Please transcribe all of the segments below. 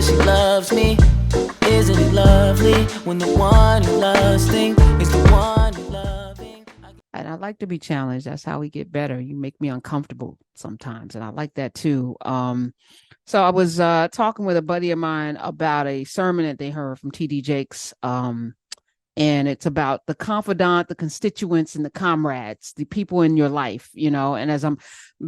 she loves me. Isn't it lovely when the one you love is the one you're loving? And I like to be challenged. That's how we get better. You make me uncomfortable sometimes, and I like that too. So I was talking with a buddy of mine about a sermon that they heard from T.D. Jakes. And it's about the confidant, the constituents, and the comrades, the people in your life, and as I'm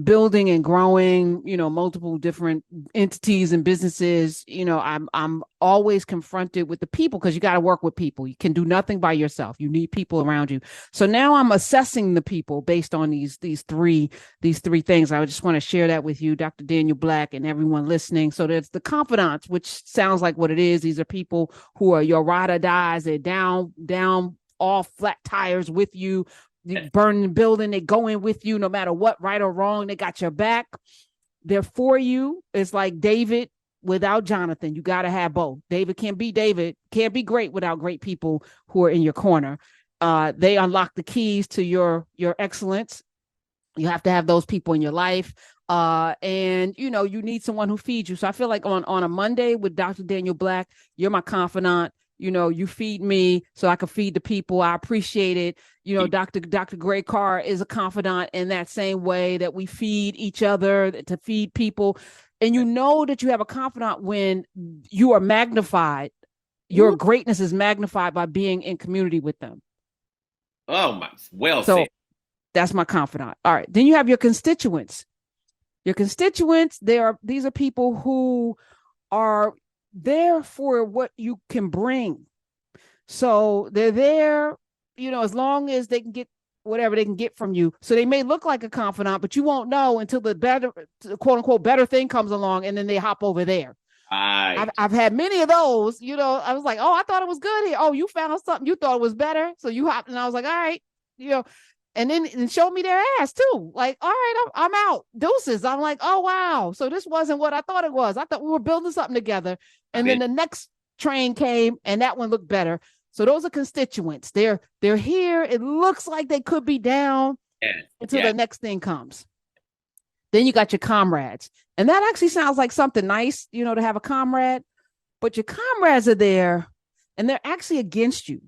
building and growing, multiple different entities and businesses, I'm always confronted with the people, because you got to work with people. You can do nothing by yourself. You need people around you. So now I'm assessing the people based on these three things. I just want to share that with you, Dr. Daniel Black, and everyone listening. So there's the confidants, which sounds like what it is. These are people who are your ride or dies. They're down all flat tires with you. They burn the building, they go in with you no matter what, right or wrong. They got your back. They're for you. It's like David without Jonathan. You got to have both. David can't be great without great people who are in your corner. They unlock the keys to your excellence. You have to have those people in your life. And you need someone who feeds you. So I feel like on a Monday with Dr. Daniel Black, you're my confidant. You feed me so I can feed the people. I appreciate it. Dr. Gray Carr is a confidant in that same way that we feed each other to feed people. And that you have a confidant when you are magnified. Your greatness is magnified by being in community with them. Oh my, well said. That's my confidant. All right. Then you have your constituents. Your constituents, these are people who are there for what you can bring. So they're there, as long as they can get whatever they can get from you. So they may look like a confidant, but you won't know until the better, quote unquote, better thing comes along, and then they hop over there. I've had many of those. I was like, oh, I thought it was good here. Oh, you found something you thought it was better, so you hopped, and I was like, all right, and then showed me their ass too. Like, all right, I'm out. Deuces. I'm like, oh wow. So this wasn't what I thought it was. I thought we were building something together. And then the next train came, and that one looked better. So those are constituents. They're here. It looks like they could be down until the next thing comes. Then you got your comrades. And that actually sounds like something nice, to have a comrade. But your comrades are there, and they're actually against you.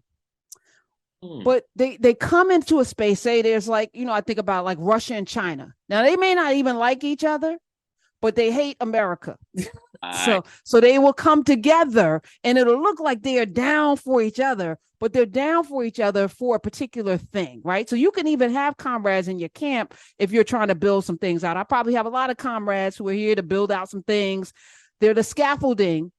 But they come into a space, say there's like, I think about like Russia and China. Now, they may not even like each other, but they hate America. So they will come together, and it'll look like they are down for each other, but they're down for each other for a particular thing, right? So you can even have comrades in your camp if you're trying to build some things out. I probably have a lot of comrades who are here to build out some things. They're the scaffolding.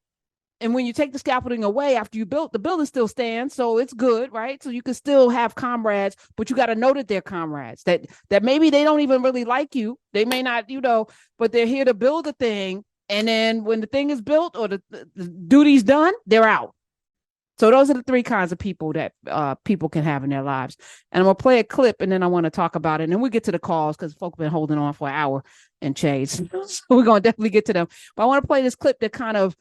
And when you take the scaffolding away after you built, the building still stands. So it's good, right? So you can still have comrades, but you got to know that they're comrades, that maybe they don't even really like you. They may not, but they're here to build a thing. And then when the thing is built or the duty's done, they're out. So those are the three kinds of people that people can have in their lives. And I'm going to play a clip, and then I want to talk about it. And then we get to the calls, because folks have been holding on for an hour and change. So we're going to definitely get to them. But I want to play this clip that kind of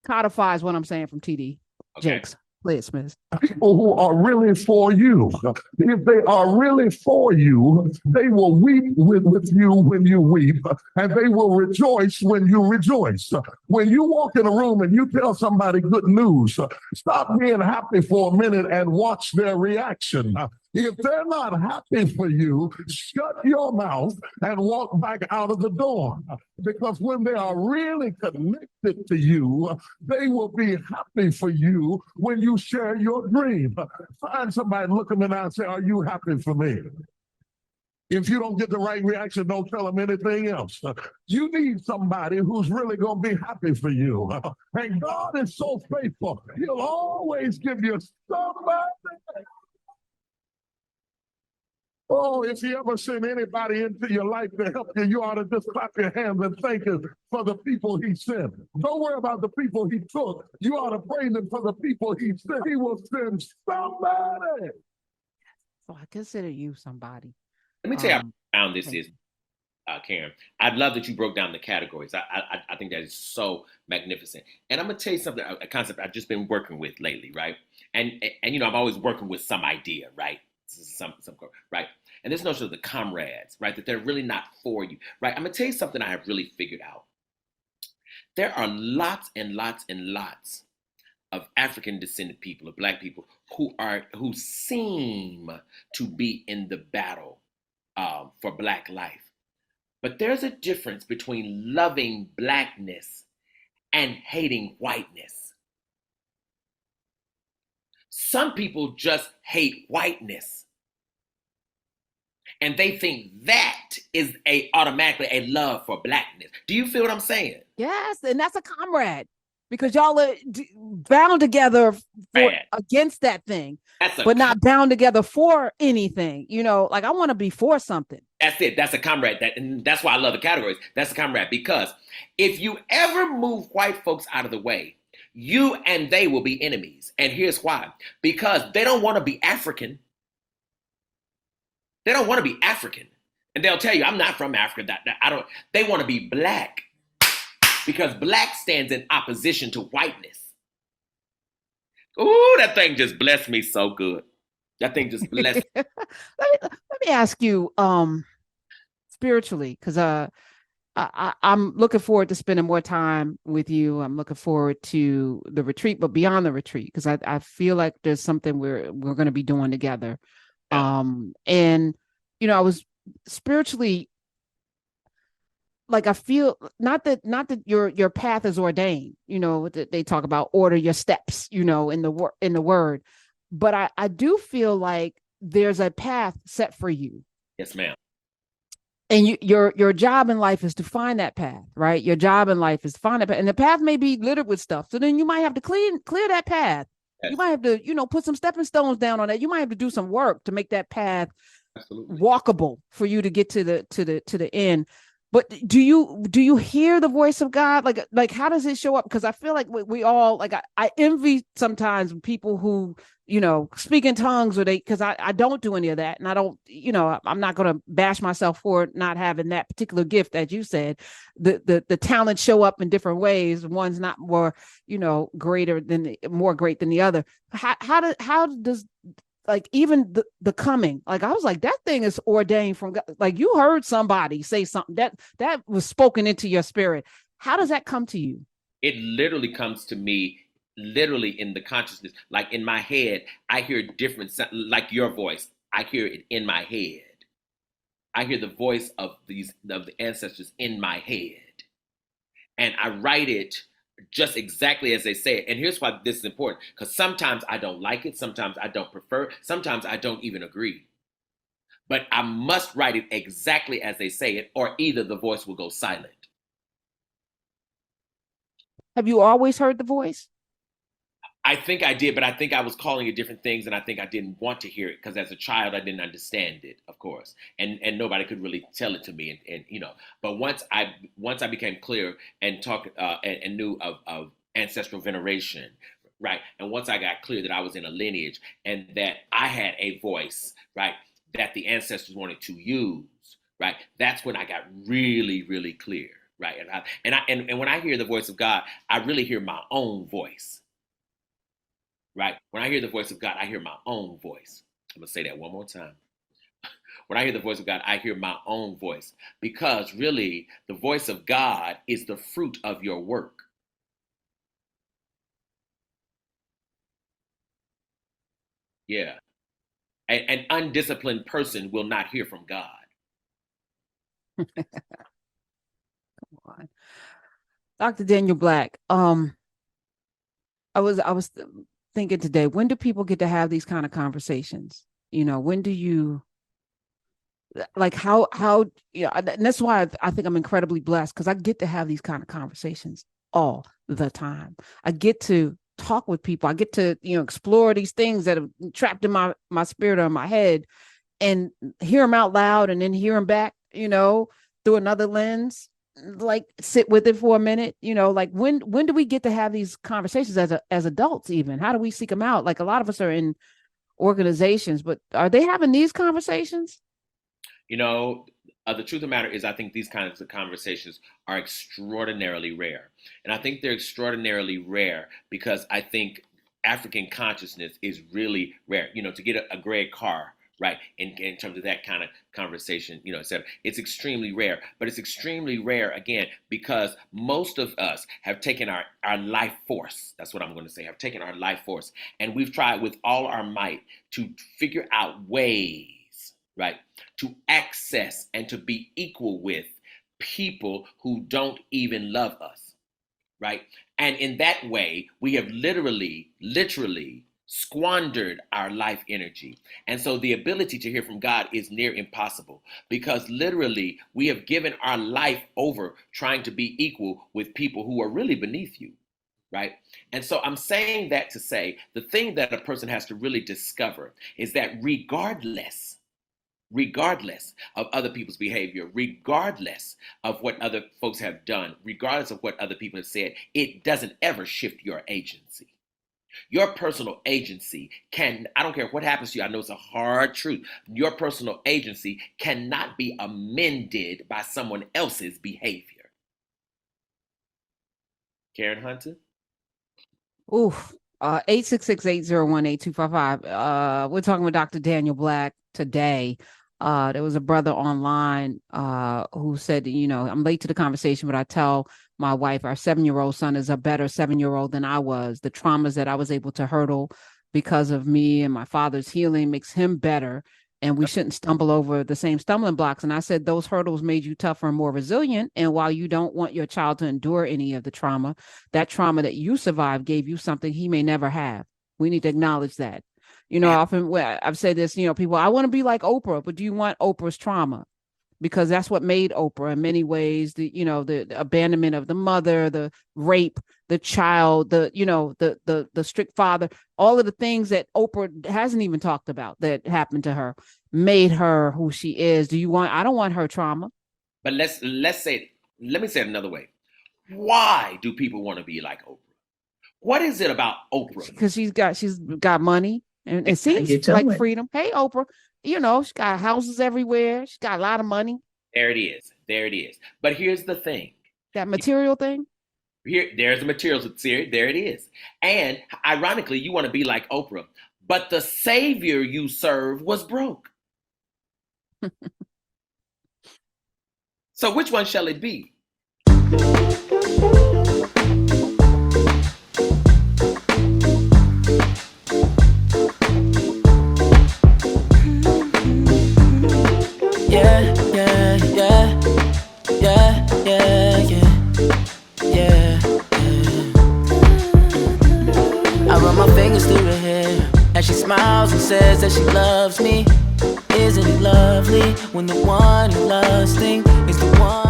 codifies what I'm saying from TD Jakes. Play it, Smith. People who are really for you. If they are really for you, they will weep with you when you weep, and they will rejoice when you rejoice. When you walk in a room and you tell somebody good news, stop being happy for a minute and watch their reaction. If they're not happy for you, shut your mouth and walk back out of the door. Because when they are really connected to you, they will be happy for you when you share your dream. Find somebody, look them in the eye and say, are you happy for me? If you don't get the right reaction, don't tell them anything else. You need somebody who's really going to be happy for you. And God is so faithful. He'll always give you somebody. Oh, if you ever send anybody into your life to help you, you ought to just clap your hands and thank him for the people he sent. Don't worry about the people he took. You ought to praise him for the people he sent. He will send somebody. So I consider you somebody. Let me tell you how profound this is, Karen. I love that you broke down the categories. I think that is so magnificent. And I'm going to tell you something, a concept I've just been working with lately, right? And I'm always working with some idea, right? Some right? And this notion of the comrades, right? That they're really not for you, right? I'm going to tell you something I have really figured out. There are lots and lots and lots of African descended people, of Black people, who seem to be in the battle for Black life. But there's a difference between loving Blackness and hating whiteness. Some people just hate whiteness, and they think that is automatically a love for Blackness. Do you feel what I'm saying? Yes, and that's a comrade, because y'all are bound together against that thing, but not bound together for anything. Like, I want to be for something. That's it. That's a comrade. And that's why I love the categories. That's a comrade, because if you ever move white folks out of the way, you and they will be enemies. And here's why. Because they don't want to be African. They don't want to be African. And they'll tell you, I'm not from Africa. They want to be Black, because Black stands in opposition to whiteness. Ooh, that thing just blessed me so good. That thing just blessed me. Let me ask you, spiritually, because I'm looking forward to spending more time with you. I'm looking forward to the retreat, but beyond the retreat, because I feel like there's something we're going to be doing together. Yeah. And I was spiritually, like, I feel not that your path is ordained. They talk about order your steps, in the word, but I do feel like there's a path set for you. Yes, ma'am. And your job in life is to find that path, right? Your job in life is to find that path, and the path may be littered with stuff. So then you might have to clear that path. Yes. You might have to, put some stepping stones down on that. You might have to do some work to make that path walkable for you to get to the end. But do you hear the voice of God? Like how does it show up? Because I feel like we all, like, I envy sometimes people who, speak in tongues, or because I don't do any of that. And I don't, I'm not going to bash myself for not having that particular gift. As you said, the talents show up in different ways. One's not more, more great than the other. How does like, even the coming, like, I was like, that thing is ordained from God. Like, you heard somebody say something that was spoken into your spirit. How does that come to you? It literally comes to me, literally in the consciousness. Like, in my head, I hear different sound, like your voice. I hear it in my head. I hear the voice of the ancestors in my head, and I write it just exactly as they say it. And here's why this is important, because sometimes I don't like it, sometimes I don't prefer, sometimes I don't even agree. But I must write it exactly as they say it, or either the voice will go silent. Have you always heard the voice? I think I did, but I think I was calling it different things, and I think I didn't want to hear it, because as a child I didn't understand it, of course, and nobody could really tell it to me, and But once I became clear and talked and knew of ancestral veneration, right, and once I got clear that I was in a lineage and that I had a voice, right, that the ancestors wanted to use, right, that's when I got really, really clear, right, and when I hear the voice of God, I really hear my own voice. Right? When I hear the voice of God, I hear my own voice. I'm going to say that one more time. When I hear the voice of God, I hear my own voice, because really the voice of God is the fruit of your work. Yeah. An undisciplined person will not hear from God. Come on. Dr. Daniel Black, I was thinking today, when do people get to have these kind of conversations? When do you, like, how and that's why I think I'm incredibly blessed, because I get to have these kind of conversations all the time. I get to talk with people. I get to, explore these things that are trapped in my spirit or in my head, and hear them out loud, and then hear them back, through another lens. Like, sit with it for a minute, like, when do we get to have these conversations as adults? Even, how do we seek them out? Like, a lot of us are in organizations, but are they having these conversations? The truth of the matter is, I think these kinds of conversations are extraordinarily rare. And I think they're extraordinarily rare because I think African consciousness is really rare. To get a great car, right? In terms of that kind of conversation, et cetera. It's extremely rare, but it's extremely rare, again, because most of us have taken our life force, that's what I'm going to say, have taken our life force, and we've tried with all our might to figure out ways, right, to access and to be equal with people who don't even love us, right? And in that way, we have literally squandered our life energy. And so the ability to hear from God is near impossible, because literally we have given our life over trying to be equal with people who are really beneath you, right? And so I'm saying that to say the thing that a person has to really discover is that regardless of other people's behavior, regardless of what other folks have done, regardless of what other people have said, it doesn't ever shift your agency. Your personal agency I don't care what happens to you, I know it's a hard truth. Your personal agency cannot be amended by someone else's behavior. Karen Hunter? Oof. 866-801-8255. We're talking with Dr. Daniel Black today. There was a brother online who said, I'm late to the conversation, but I tell my wife our 7-year-old son is a better 7-year-old than I was. The traumas that I was able to hurdle because of me and my father's healing makes him better. And we shouldn't stumble over the same stumbling blocks. And I said, those hurdles made you tougher and more resilient. And while you don't want your child to endure any of the trauma, that trauma that you survived gave you something he may never have. We need to acknowledge that. Often I've said this, people, I want to be like Oprah, but do you want Oprah's trauma? Because that's what made Oprah in many ways, the abandonment of the mother, the rape, the child, the strict father, all of the things that Oprah hasn't even talked about that happened to her made her who she is. I don't want her trauma. But let me say it another way. Why do people want to be like Oprah? What is it about Oprah? Because she's got money and it seems like freedom. Hey, Oprah, she's got houses everywhere. She's got a lot of money. There it is. But here's the thing. That material thing? There's the materials. There it is. And ironically, you want to be like Oprah, but the savior you serve was broke. So which one shall it be? I run my fingers through her hair as she smiles and says that she loves me. Isn't it lovely when the one you're lusting is the one